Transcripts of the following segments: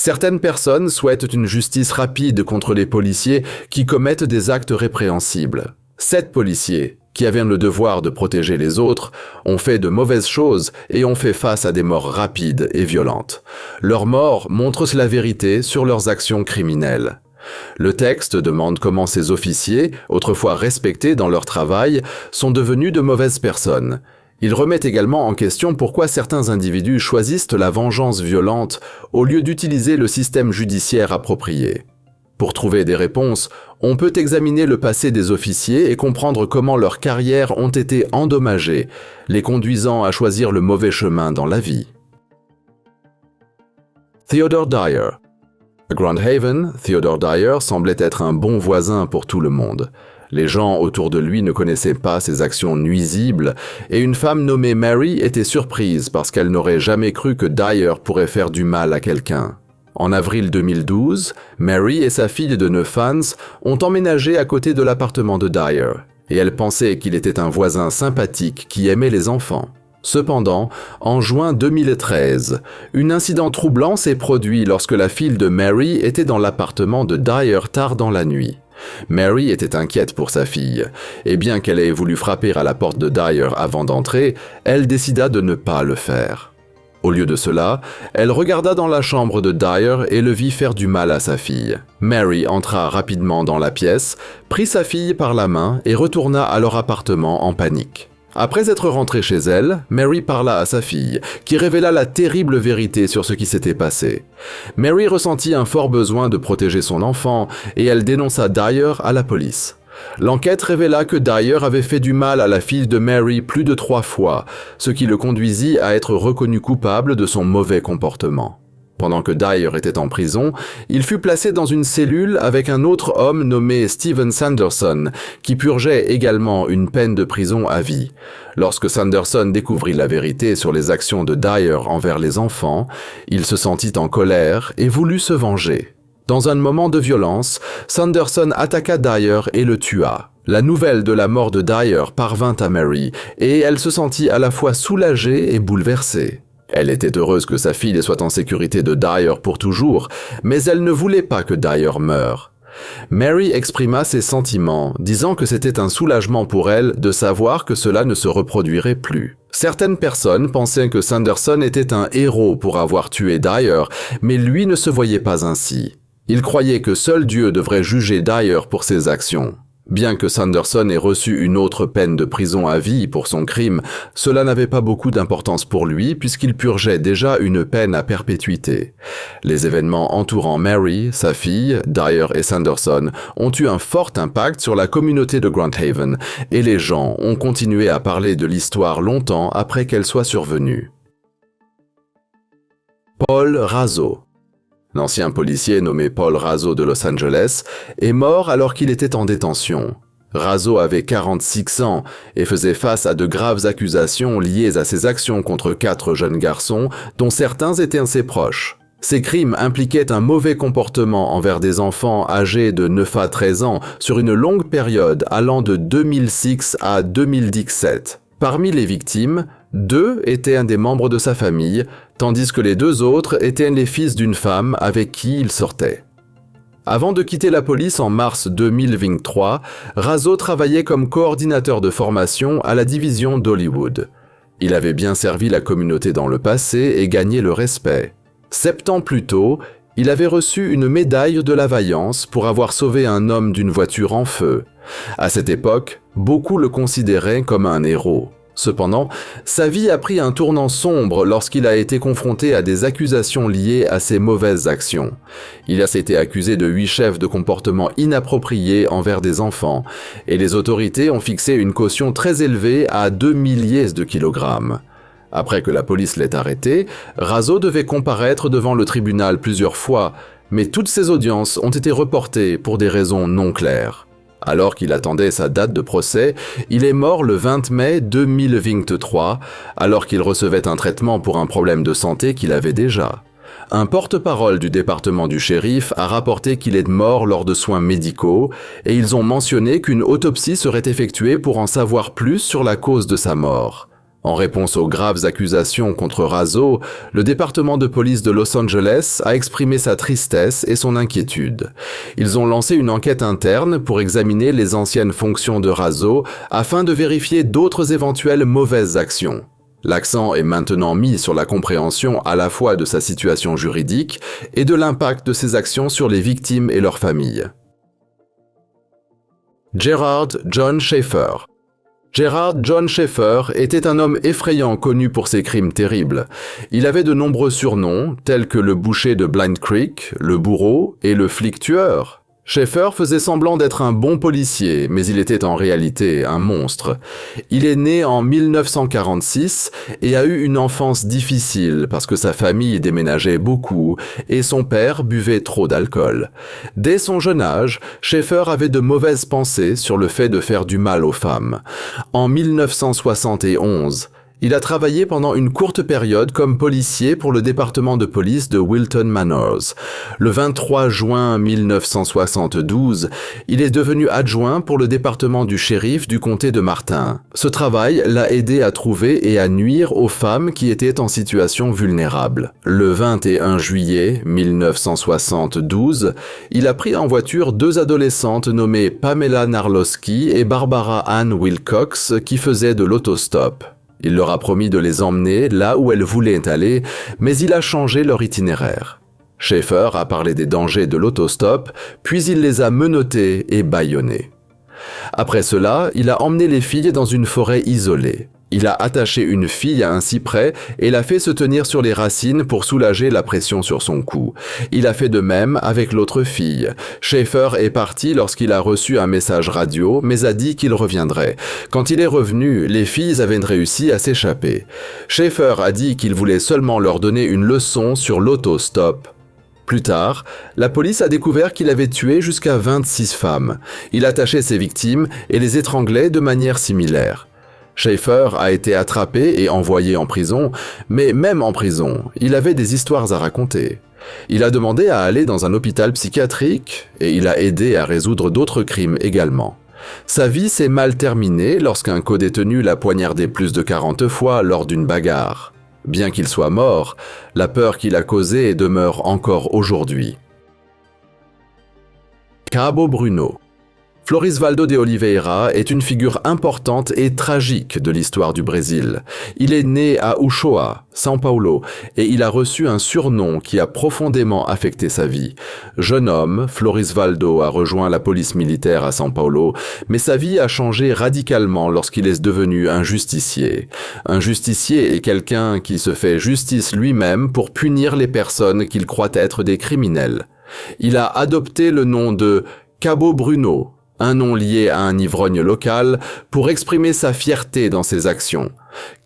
Certaines personnes souhaitent une justice rapide contre les policiers qui commettent des actes répréhensibles. 7 policiers, qui avaient le devoir de protéger les autres, ont fait de mauvaises choses et ont fait face à des morts rapides et violentes. Leurs morts montrent la vérité sur leurs actions criminelles. Le texte demande comment ces officiers, autrefois respectés dans leur travail, sont devenus de mauvaises personnes. Il remet également en question pourquoi certains individus choisissent la vengeance violente au lieu d'utiliser le système judiciaire approprié. Pour trouver des réponses, on peut examiner le passé des officiers et comprendre comment leurs carrières ont été endommagées, les conduisant à choisir le mauvais chemin dans la vie. Theodore Dyer. À Grand Haven, Theodore Dyer semblait être un bon voisin pour tout le monde. Les gens autour de lui ne connaissaient pas ses actions nuisibles et une femme nommée Mary était surprise parce qu'elle n'aurait jamais cru que Dyer pourrait faire du mal à quelqu'un. En avril 2012, Mary et sa fille de 9 ans ont emménagé à côté de l'appartement de Dyer et elle pensait qu'il était un voisin sympathique qui aimait les enfants. Cependant, en juin 2013, un incident troublant s'est produit lorsque la fille de Mary était dans l'appartement de Dyer tard dans la nuit. Mary était inquiète pour sa fille, et bien qu'elle ait voulu frapper à la porte de Dyer avant d'entrer, elle décida de ne pas le faire. Au lieu de cela, elle regarda dans la chambre de Dyer et le vit faire du mal à sa fille. Mary entra rapidement dans la pièce, prit sa fille par la main et retourna à leur appartement en panique. Après être rentrée chez elle, Mary parla à sa fille, qui révéla la terrible vérité sur ce qui s'était passé. Mary ressentit un fort besoin de protéger son enfant et elle dénonça Dyer à la police. L'enquête révéla que Dyer avait fait du mal à la fille de Mary plus de 3 fois, ce qui le conduisit à être reconnu coupable de son mauvais comportement. Pendant que Dyer était en prison, il fut placé dans une cellule avec un autre homme nommé Steven Sanderson, qui purgeait également une peine de prison à vie. Lorsque Sanderson découvrit la vérité sur les actions de Dyer envers les enfants, il se sentit en colère et voulut se venger. Dans un moment de violence, Sanderson attaqua Dyer et le tua. La nouvelle de la mort de Dyer parvint à Mary, et elle se sentit à la fois soulagée et bouleversée. Elle était heureuse que sa fille soit en sécurité de Dyer pour toujours, mais elle ne voulait pas que Dyer meure. Mary exprima ses sentiments, disant que c'était un soulagement pour elle de savoir que cela ne se reproduirait plus. Certaines personnes pensaient que Sanderson était un héros pour avoir tué Dyer, mais lui ne se voyait pas ainsi. Il croyait que seul Dieu devrait juger Dyer pour ses actions. Bien que Sanderson ait reçu une autre peine de prison à vie pour son crime, cela n'avait pas beaucoup d'importance pour lui puisqu'il purgeait déjà une peine à perpétuité. Les événements entourant Mary, sa fille, Dyer et Sanderson ont eu un fort impact sur la communauté de Grand Haven et les gens ont continué à parler de l'histoire longtemps après qu'elle soit survenue. Paul Razzo. L'ancien policier nommé Paul Razzo de Los Angeles est mort alors qu'il était en détention. Razzo avait 46 ans et faisait face à de graves accusations liées à ses actions contre 4 jeunes garçons dont certains étaient ses proches. Ces crimes impliquaient un mauvais comportement envers des enfants âgés de 9 à 13 ans sur une longue période allant de 2006 à 2017. Parmi les victimes, 2 étaient un des membres de sa famille, tandis que les 2 autres étaient les fils d'une femme avec qui il sortait. Avant de quitter la police en mars 2023, Razzo travaillait comme coordinateur de formation à la division d'Hollywood. Il avait bien servi la communauté dans le passé et gagné le respect. 7 ans plus tôt, il avait reçu une médaille de la vaillance pour avoir sauvé un homme d'une voiture en feu. À cette époque, beaucoup le considéraient comme un héros. Cependant, sa vie a pris un tournant sombre lorsqu'il a été confronté à des accusations liées à ses mauvaises actions. Il a été accusé de 8 chefs de comportement inappropriés envers des enfants, et les autorités ont fixé une caution très élevée à 2 milliers de kilogrammes. Après que la police l'ait arrêté, Razzo devait comparaître devant le tribunal plusieurs fois, mais toutes ces audiences ont été reportées pour des raisons non claires. Alors qu'il attendait sa date de procès, il est mort le 20 mai 2023, alors qu'il recevait un traitement pour un problème de santé qu'il avait déjà. Un porte-parole du département du shérif a rapporté qu'il est mort lors de soins médicaux, et ils ont mentionné qu'une autopsie serait effectuée pour en savoir plus sur la cause de sa mort. En réponse aux graves accusations contre Razzo, le département de police de Los Angeles a exprimé sa tristesse et son inquiétude. Ils ont lancé une enquête interne pour examiner les anciennes fonctions de Razzo afin de vérifier d'autres éventuelles mauvaises actions. L'accent est maintenant mis sur la compréhension à la fois de sa situation juridique et de l'impact de ses actions sur les victimes et leurs familles. Gerard John Schaefer. Gerard John Schaefer était un homme effrayant connu pour ses crimes terribles. Il avait de nombreux surnoms, tels que le boucher de Blind Creek, le bourreau et le flic tueur. Schaefer faisait semblant d'être un bon policier, mais il était en réalité un monstre. Il est né en 1946 et a eu une enfance difficile parce que sa famille déménageait beaucoup et son père buvait trop d'alcool. Dès son jeune âge, Schaefer avait de mauvaises pensées sur le fait de faire du mal aux femmes. En 1971, il a travaillé pendant une courte période comme policier pour le département de police de Wilton Manors. Le 23 juin 1972, il est devenu adjoint pour le département du shérif du comté de Martin. Ce travail l'a aidé à trouver et à nuire aux femmes qui étaient en situation vulnérable. Le 21 juillet 1972, il a pris en voiture deux adolescentes nommées Pamela Narlowski et Barbara Ann Wilcox qui faisaient de l'autostop. Il leur a promis de les emmener là où elles voulaient aller, mais il a changé leur itinéraire. Schaefer a parlé des dangers de l'autostop, puis il les a menottées et bâillonnées. Après cela, il a emmené les filles dans une forêt isolée. Il a attaché une fille à un cyprès et l'a fait se tenir sur les racines pour soulager la pression sur son cou. Il a fait de même avec l'autre fille. Schaefer est parti lorsqu'il a reçu un message radio, mais a dit qu'il reviendrait. Quand il est revenu, les filles avaient réussi à s'échapper. Schaefer a dit qu'il voulait seulement leur donner une leçon sur l'autostop. Plus tard, la police a découvert qu'il avait tué jusqu'à 26 femmes. Il attachait ses victimes et les étranglait de manière similaire. Schaefer a été attrapé et envoyé en prison, mais même en prison, il avait des histoires à raconter. Il a demandé à aller dans un hôpital psychiatrique et il a aidé à résoudre d'autres crimes également. Sa vie s'est mal terminée lorsqu'un codétenu l'a poignardé plus de 40 fois lors d'une bagarre. Bien qu'il soit mort, la peur qu'il a causée demeure encore aujourd'hui. Cabo Bruno. Florisvaldo de Oliveira est une figure importante et tragique de l'histoire du Brésil. Il est né à Uchoa, São Paulo, et il a reçu un surnom qui a profondément affecté sa vie. Jeune homme, Florisvaldo a rejoint la police militaire à São Paulo, mais sa vie a changé radicalement lorsqu'il est devenu un justicier. Un justicier est quelqu'un qui se fait justice lui-même pour punir les personnes qu'il croit être des criminels. Il a adopté le nom de Cabo Bruno, un nom lié à un ivrogne local, pour exprimer sa fierté dans ses actions.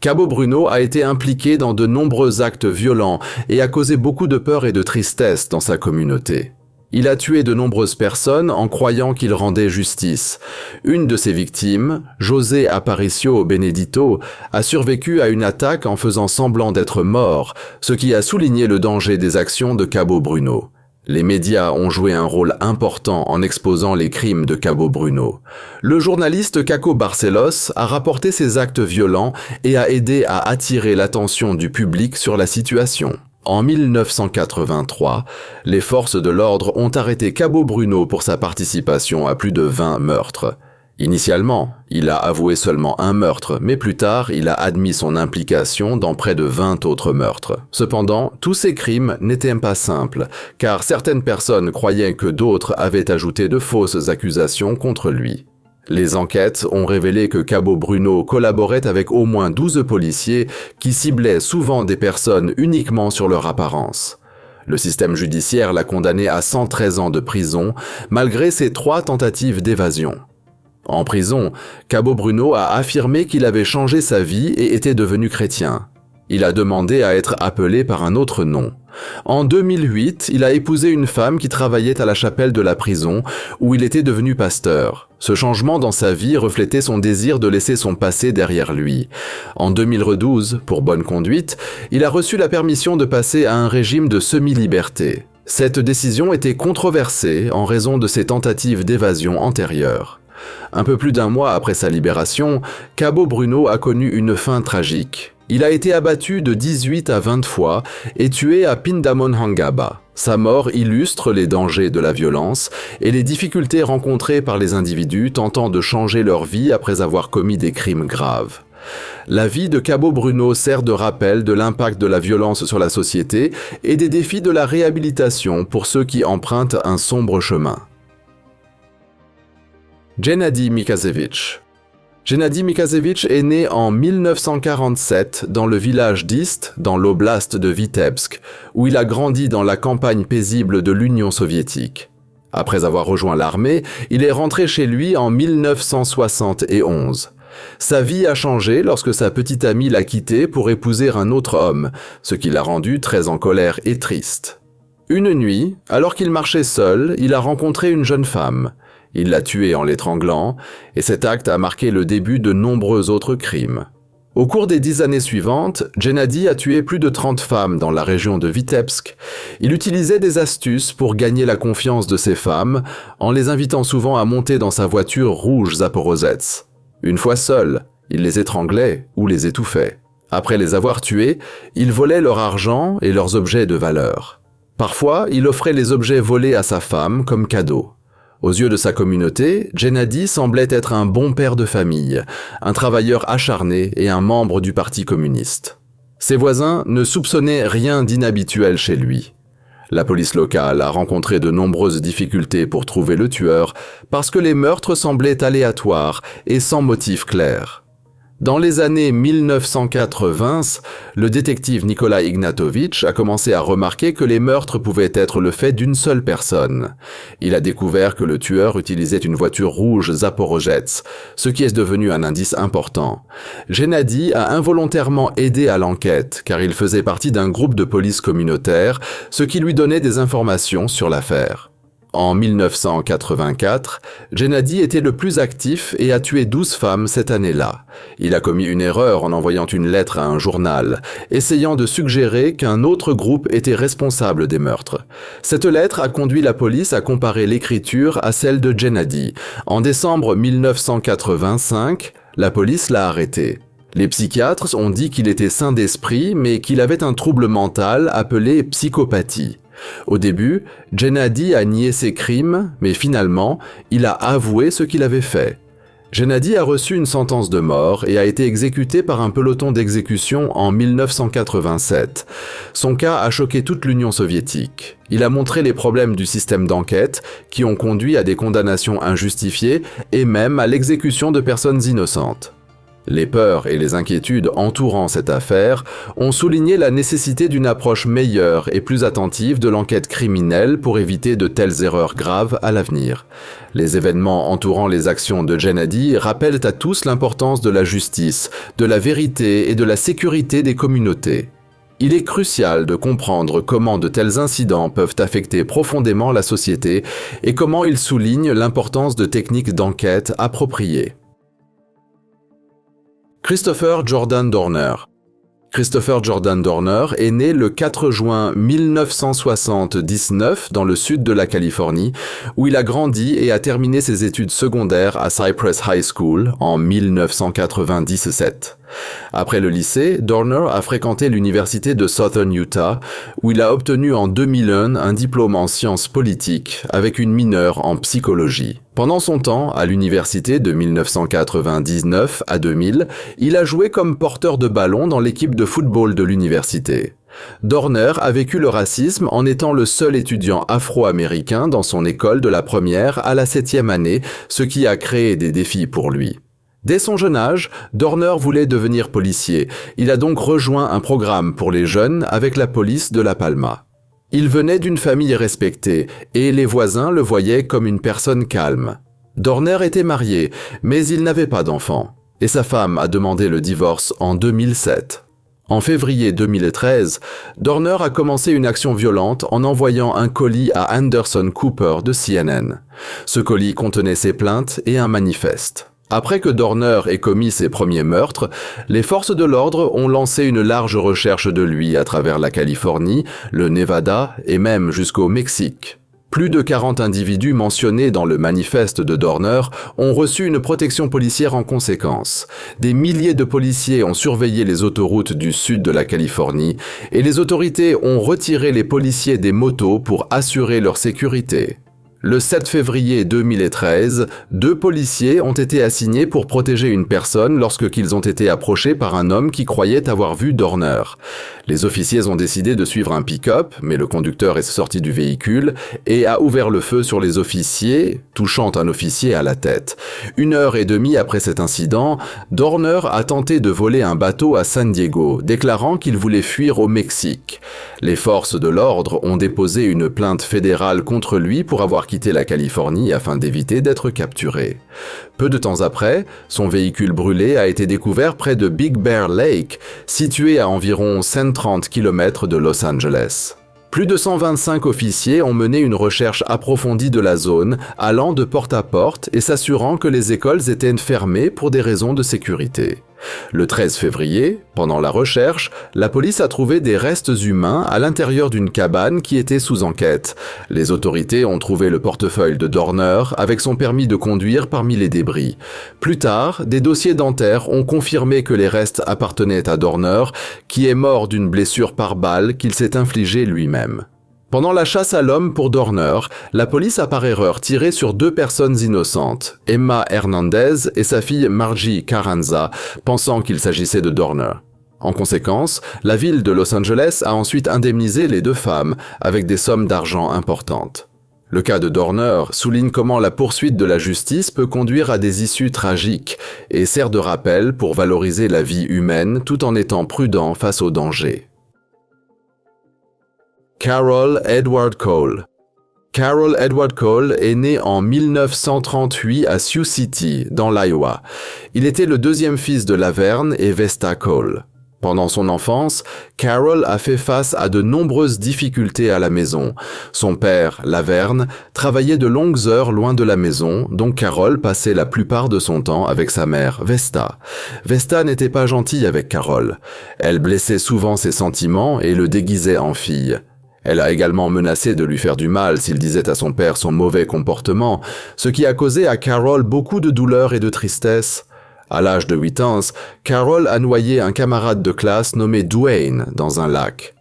Cabo Bruno a été impliqué dans de nombreux actes violents et a causé beaucoup de peur et de tristesse dans sa communauté. Il a tué de nombreuses personnes en croyant qu'il rendait justice. Une de ses victimes, José Aparicio Benedito, a survécu à une attaque en faisant semblant d'être mort, ce qui a souligné le danger des actions de Cabo Bruno. Les médias ont joué un rôle important en exposant les crimes de Cabo Bruno. Le journaliste Caco Barcelos a rapporté ces actes violents et a aidé à attirer l'attention du public sur la situation. En 1983, les forces de l'ordre ont arrêté Cabo Bruno pour sa participation à plus de 20 meurtres. Initialement, il a avoué seulement un meurtre, mais plus tard, il a admis son implication dans près de 20 autres meurtres. Cependant, tous ces crimes n'étaient pas simples, car certaines personnes croyaient que d'autres avaient ajouté de fausses accusations contre lui. Les enquêtes ont révélé que Cabo Bruno collaborait avec au moins 12 policiers qui ciblaient souvent des personnes uniquement sur leur apparence. Le système judiciaire l'a condamné à 113 ans de prison, malgré ses 3 tentatives d'évasion. En prison, Cabo Bruno a affirmé qu'il avait changé sa vie et était devenu chrétien. Il a demandé à être appelé par un autre nom. En 2008, il a épousé une femme qui travaillait à la chapelle de la prison, où il était devenu pasteur. Ce changement dans sa vie reflétait son désir de laisser son passé derrière lui. En 2012, pour bonne conduite, il a reçu la permission de passer à un régime de semi-liberté. Cette décision était controversée en raison de ses tentatives d'évasion antérieures. Un peu plus d'un mois après sa libération, Cabo Bruno a connu une fin tragique. Il a été abattu de 18 à 20 fois et tué à Pindamonhangaba. Sa mort illustre les dangers de la violence et les difficultés rencontrées par les individus tentant de changer leur vie après avoir commis des crimes graves. La vie de Cabo Bruno sert de rappel de l'impact de la violence sur la société et des défis de la réhabilitation pour ceux qui empruntent un sombre chemin. Gennady Mikasevich. Gennady Mikasevich est né en 1947 dans le village d'Ist, dans l'oblast de Vitebsk, où il a grandi dans la campagne paisible de l'Union soviétique. Après avoir rejoint l'armée, il est rentré chez lui en 1971. Sa vie a changé lorsque sa petite amie l'a quitté pour épouser un autre homme, ce qui l'a rendu très en colère et triste. Une nuit, alors qu'il marchait seul, il a rencontré une jeune femme. Il l'a tuée en l'étranglant, et cet acte a marqué le début de nombreux autres crimes. Au cours des 10 années suivantes, Gennady a tué plus de 30 femmes dans la région de Vitebsk. Il utilisait des astuces pour gagner la confiance de ces femmes, en les invitant souvent à monter dans sa voiture rouge Zaporozets. Une fois seul, il les étranglait ou les étouffait. Après les avoir tués, il volait leur argent et leurs objets de valeur. Parfois, il offrait les objets volés à sa femme comme cadeau. Aux yeux de sa communauté, Gennady semblait être un bon père de famille, un travailleur acharné et un membre du Parti communiste. Ses voisins ne soupçonnaient rien d'inhabituel chez lui. La police locale a rencontré de nombreuses difficultés pour trouver le tueur parce que les meurtres semblaient aléatoires et sans motif clair. Dans les années 1980, le détective Nikolai Ignatovitch a commencé à remarquer que les meurtres pouvaient être le fait d'une seule personne. Il a découvert que le tueur utilisait une voiture rouge Zaporozets, ce qui est devenu un indice important. Gennady a involontairement aidé à l'enquête, car il faisait partie d'un groupe de police communautaire, ce qui lui donnait des informations sur l'affaire. En 1984, Gennady était le plus actif et a tué 12 femmes cette année-là. Il a commis une erreur en envoyant une lettre à un journal, essayant de suggérer qu'un autre groupe était responsable des meurtres. Cette lettre a conduit la police à comparer l'écriture à celle de Gennady. En décembre 1985, la police l'a arrêté. Les psychiatres ont dit qu'il était sain d'esprit, mais qu'il avait un trouble mental appelé psychopathie. Au début, Gennady a nié ses crimes, mais finalement, il a avoué ce qu'il avait fait. Gennady a reçu une sentence de mort et a été exécuté par un peloton d'exécution en 1987. Son cas a choqué toute l'Union soviétique. Il a montré les problèmes du système d'enquête qui ont conduit à des condamnations injustifiées et même à l'exécution de personnes innocentes. Les peurs et les inquiétudes entourant cette affaire ont souligné la nécessité d'une approche meilleure et plus attentive de l'enquête criminelle pour éviter de telles erreurs graves à l'avenir. Les événements entourant les actions de Gennady rappellent à tous l'importance de la justice, de la vérité et de la sécurité des communautés. Il est crucial de comprendre comment de tels incidents peuvent affecter profondément la société et comment ils soulignent l'importance de techniques d'enquête appropriées. Christopher Jordan Dorner. Christopher Jordan Dorner est né le 4 juin 1979 dans le sud de la Californie, où il a grandi et a terminé ses études secondaires à Cypress High School en 1997. Après le lycée, Dorner a fréquenté l'université de Southern Utah, où il a obtenu en 2001 un diplôme en sciences politiques avec une mineure en psychologie. Pendant son temps, à l'université de 1999 à 2000, il a joué comme porteur de ballon dans l'équipe de football de l'université. Dorner a vécu le racisme en étant le seul étudiant afro-américain dans son école de la première à la 7e année, ce qui a créé des défis pour lui. Dès son jeune âge, Dorner voulait devenir policier. Il a donc rejoint un programme pour les jeunes avec la police de La Palma. Il venait d'une famille respectée et les voisins le voyaient comme une personne calme. Dorner était marié, mais il n'avait pas d'enfant, et sa femme a demandé le divorce en 2007. En février 2013, Dorner a commencé une action violente en envoyant un colis à Anderson Cooper de CNN. Ce colis contenait ses plaintes et un manifeste. Après que Dorner ait commis ses premiers meurtres, les forces de l'ordre ont lancé une large recherche de lui à travers la Californie, le Nevada et même jusqu'au Mexique. Plus de 40 individus mentionnés dans le manifeste de Dorner ont reçu une protection policière en conséquence. Des milliers de policiers ont surveillé les autoroutes du sud de la Californie et les autorités ont retiré les policiers des motos pour assurer leur sécurité. Le 7 février 2013, 2 policiers ont été assignés pour protéger une personne lorsqu'ils ont été approchés par un homme qui croyait avoir vu Dorner. Les officiers ont décidé de suivre un pick-up, mais le conducteur est sorti du véhicule et a ouvert le feu sur les officiers, touchant un officier à la tête. 1h30 après cet incident, Dorner a tenté de voler un bateau à San Diego, déclarant qu'il voulait fuir au Mexique. Les forces de l'ordre ont déposé une plainte fédérale contre lui pour avoir quitté la Californie afin d'éviter d'être capturé. Peu de temps après, son véhicule brûlé a été découvert près de Big Bear Lake, situé à environ 130 km de Los Angeles. Plus de 125 officiers ont mené une recherche approfondie de la zone, allant de porte à porte et s'assurant que les écoles étaient fermées pour des raisons de sécurité. Le 13 février, pendant la recherche, la police a trouvé des restes humains à l'intérieur d'une cabane qui était sous enquête. Les autorités ont trouvé le portefeuille de Dorner avec son permis de conduire parmi les débris. Plus tard, des dossiers dentaires ont confirmé que les restes appartenaient à Dorner, qui est mort d'une blessure par balle qu'il s'est infligée lui-même. Pendant la chasse à l'homme pour Dorner, la police a par erreur tiré sur 2 personnes innocentes, Emma Hernandez et sa fille Margie Carranza, pensant qu'il s'agissait de Dorner. En conséquence, la ville de Los Angeles a ensuite indemnisé les 2 femmes avec des sommes d'argent importantes. Le cas de Dorner souligne comment la poursuite de la justice peut conduire à des issues tragiques et sert de rappel pour valoriser la vie humaine tout en étant prudent face aux dangers. Carroll Edward Cole. Carroll Edward Cole est né en 1938 à Sioux City, dans l'Iowa. Il était le 2e fils de Laverne et Vesta Cole. Pendant son enfance, Carroll a fait face à de nombreuses difficultés à la maison. Son père, Laverne, travaillait de longues heures loin de la maison, donc Carroll passait la plupart de son temps avec sa mère, Vesta. Vesta n'était pas gentille avec Carroll. Elle blessait souvent ses sentiments et le déguisait en fille. Elle a également menacé de lui faire du mal s'il disait à son père son mauvais comportement, ce qui a causé à Carroll beaucoup de douleur et de tristesse. À l'âge de 8 ans, Carroll a noyé un camarade de classe nommé Dwayne dans un lac.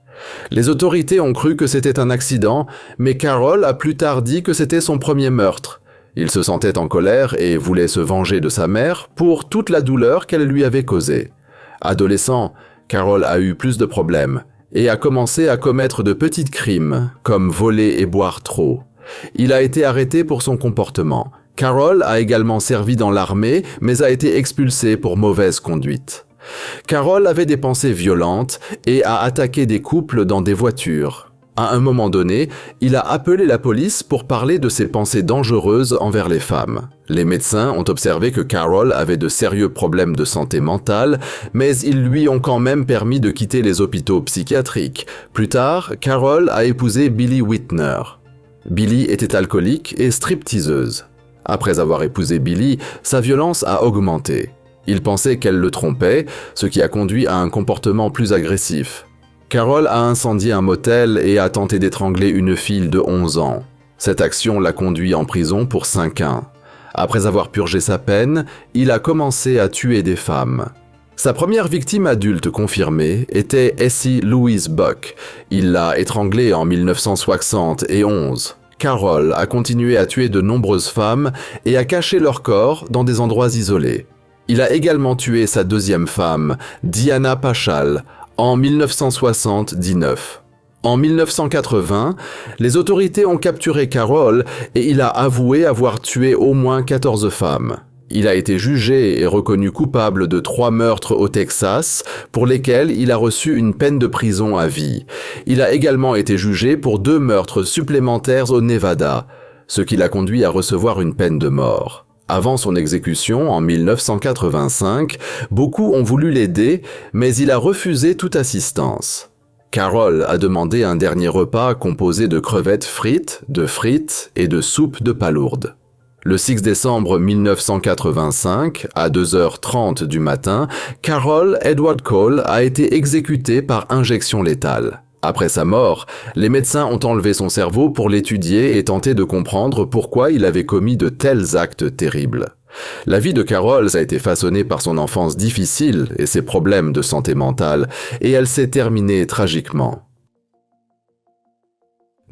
Les autorités ont cru que c'était un accident, mais Carroll a plus tard dit que c'était son premier meurtre. Il se sentait en colère et voulait se venger de sa mère pour toute la douleur qu'elle lui avait causée. Adolescent, Carroll a eu plus de problèmes et a commencé à commettre de petits crimes, comme voler et boire trop. Il a été arrêté pour son comportement. Carroll a également servi dans l'armée, mais a été expulsé pour mauvaise conduite. Carroll avait des pensées violentes et a attaqué des couples dans des voitures. À un moment donné, il a appelé la police pour parler de ses pensées dangereuses envers les femmes. Les médecins ont observé que Carroll avait de sérieux problèmes de santé mentale, mais ils lui ont quand même permis de quitter les hôpitaux psychiatriques. Plus tard, Carroll a épousé Billie Whitner. Billie était alcoolique et stripteaseuse. Après avoir épousé Billie, sa violence a augmenté. Il pensait qu'elle le trompait, ce qui a conduit à un comportement plus agressif. Carroll a incendié un motel et a tenté d'étrangler une fille de 11 ans. Cette action l'a conduit en prison pour 5 ans. Après avoir purgé sa peine, il a commencé à tuer des femmes. Sa première victime adulte confirmée était Essie Louise Buck. Il l'a étranglée en 1971. Carroll a continué à tuer de nombreuses femmes et a caché leur corps dans des endroits isolés. Il a également tué sa 2e femme, Diana Paschal, en 1979. En 1980, les autorités ont capturé Carroll et il a avoué avoir tué au moins 14 femmes. Il a été jugé et reconnu coupable de 3 meurtres au Texas, pour lesquels il a reçu une peine de prison à vie. Il a également été jugé pour 2 meurtres supplémentaires au Nevada, ce qui l'a conduit à recevoir une peine de mort. Avant son exécution, en 1985, beaucoup ont voulu l'aider, mais il a refusé toute assistance. Carroll a demandé un dernier repas composé de crevettes frites, de frites et de soupe de palourde. Le 6 décembre 1985, à 2h30 du matin, Carroll Edward Cole a été exécuté par injection létale. Après sa mort, les médecins ont enlevé son cerveau pour l'étudier et tenter de comprendre pourquoi il avait commis de tels actes terribles. La vie de Carol a été façonnée par son enfance difficile et ses problèmes de santé mentale, et elle s'est terminée tragiquement.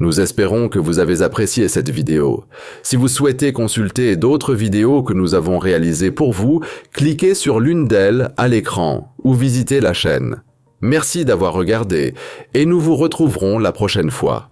Nous espérons que vous avez apprécié cette vidéo. Si vous souhaitez consulter d'autres vidéos que nous avons réalisées pour vous, cliquez sur l'une d'elles à l'écran ou visitez la chaîne. Merci d'avoir regardé et nous vous retrouverons la prochaine fois.